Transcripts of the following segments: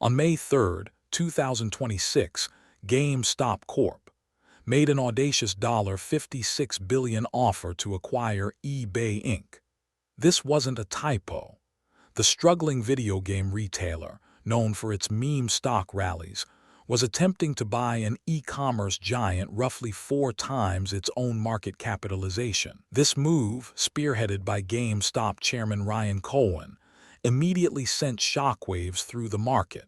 On May 3, 2026, GameStop Corp. made an audacious $56 billion offer to acquire eBay Inc. This wasn't a typo. The struggling video game retailer, known for its meme stock rallies, was attempting to buy an e-commerce giant roughly 4 times its own market capitalization. This move, spearheaded by GameStop Chairman Ryan Cohen, immediately sent shockwaves through the market.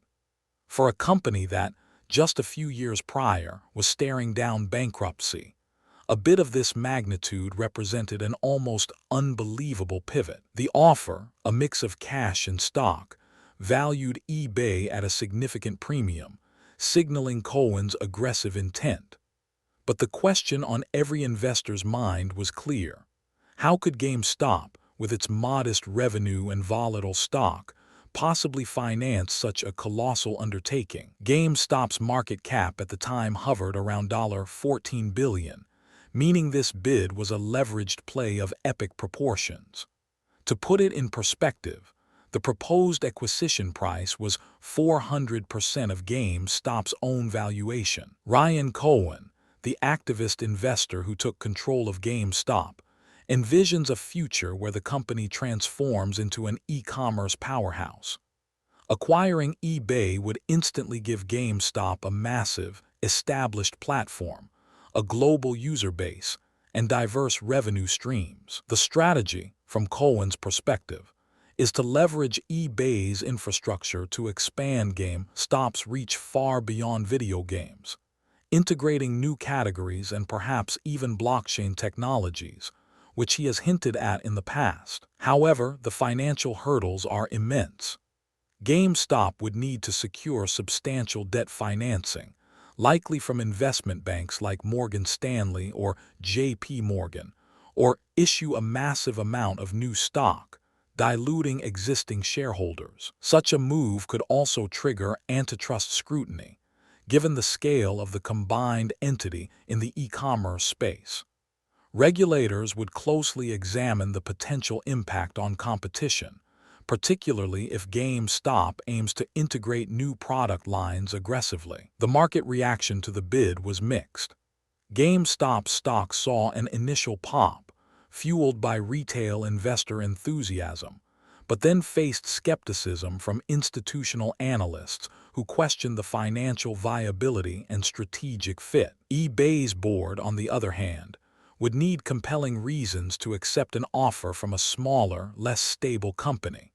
For a company that, just a few years prior, was staring down bankruptcy, a bid of this magnitude represented an almost unbelievable pivot. The offer, a mix of cash and stock, valued eBay at a significant premium, signaling Cohen's aggressive intent. But the question on every investor's mind was clear. How could GameStop, with its modest revenue and volatile stock, possibly finance such a colossal undertaking? GameStop's market cap at the time hovered around $14 billion, meaning this bid was a leveraged play of epic proportions. To put it in perspective, the proposed acquisition price was 400% of GameStop's own valuation. Ryan Cohen, the activist investor who took control of GameStop, envisions a future where the company transforms into an e-commerce powerhouse. Acquiring eBay would instantly give GameStop a massive, established platform, a global user base, and diverse revenue streams. The strategy, from Cohen's perspective, is to leverage eBay's infrastructure to expand GameStop's reach far beyond video games, integrating new categories and perhaps even blockchain technologies, which he has hinted at in the past. However, the financial hurdles are immense. GameStop would need to secure substantial debt financing, likely from investment banks like Morgan Stanley or J.P. Morgan, or issue a massive amount of new stock, diluting existing shareholders. Such a move could also trigger antitrust scrutiny, given the scale of the combined entity in the e-commerce space. Regulators would closely examine the potential impact on competition, particularly if GameStop aims to integrate new product lines aggressively. The market reaction to the bid was mixed. GameStop stock saw an initial pop, fueled by retail investor enthusiasm, but then faced skepticism from institutional analysts who questioned the financial viability and strategic fit. eBay's board, on the other hand, would need compelling reasons to accept an offer from a smaller, less stable company.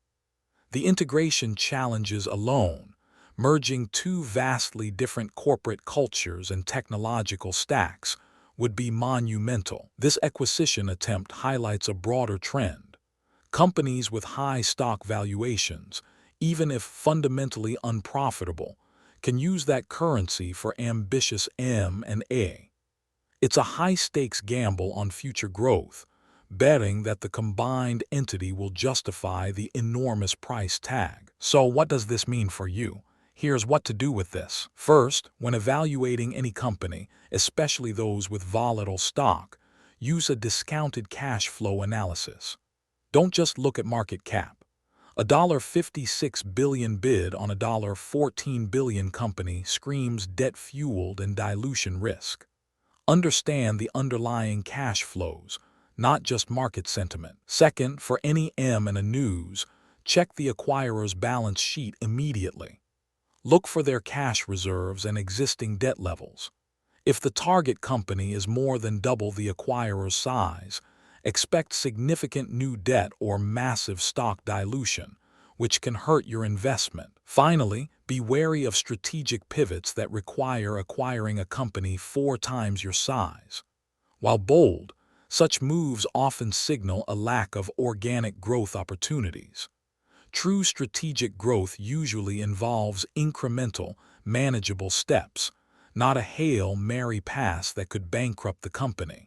The integration challenges alone, merging two vastly different corporate cultures and technological stacks, would be monumental. This acquisition attempt highlights a broader trend. Companies with high stock valuations, even if fundamentally unprofitable, can use that currency for ambitious M&A. It's a high-stakes gamble on future growth, betting that the combined entity will justify the enormous price tag. So what does this mean for you? Here's what to do with this. First, when evaluating any company, especially those with volatile stock, use a discounted cash flow analysis. Don't just look at market cap. A $56 billion bid on a $14 billion company screams debt-fueled and dilution risk. Understand the underlying cash flows, not just market sentiment. Second, for any M&A news, check the acquirer's balance sheet immediately. Look for their cash reserves and existing debt levels. If the target company is more than double the acquirer's size, expect significant new debt or massive stock dilution, which can hurt your investment. Finally, be wary of strategic pivots that require acquiring a company 4 times your size. While bold, such moves often signal a lack of organic growth opportunities. True strategic growth usually involves incremental, manageable steps, not a Hail Mary pass that could bankrupt the company.